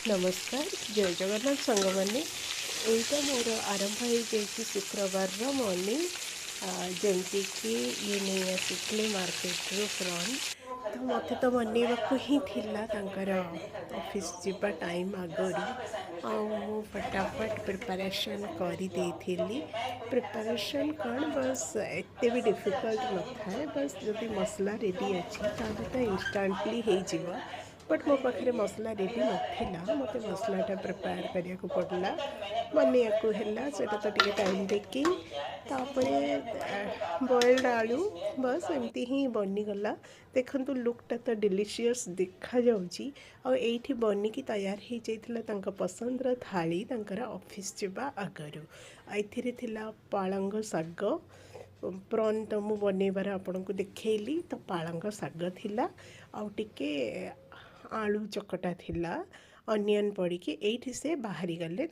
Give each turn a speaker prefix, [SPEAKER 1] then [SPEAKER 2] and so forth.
[SPEAKER 1] नमस्कार जय जगन्नाथ सांग मैंने यहीटा मोर आरंभ हो जाए शुक्रवार मॉर्निंग जमती कि ये नहीं आसी मार्केट फ्रंट तो मत तो मनवा ही ऑफिस जीवा टाइम आगरू मु फटाफट प्रिपरेशन कर प्रिपरेशन कौन बस एत भी डिफिकल्ट न थाए बस जब मसला रेडी अच्छी तो इंस्टाटली हो बट मो पाखे मसला रेडी नाला मत मसलाटा प्रिपेयर करा पड़ा बनैया से तो टे टाइम टेकिंग तापर बॉइल्ड आलू बस एमती ही बनीगला देखु लुकटा तो डिलीशियस देखा जाऊँगी आठी बनिकी तैयार हो जाता पसंदर थाली ऑफिस जावा आगरू ए पालंग शाग प्रॉन तो मुझे बनइबार आपन को देखली तो पालंग शाग थिला आउ टिके आलू चकटा थिला अनियन पड़ी से बाहरी गले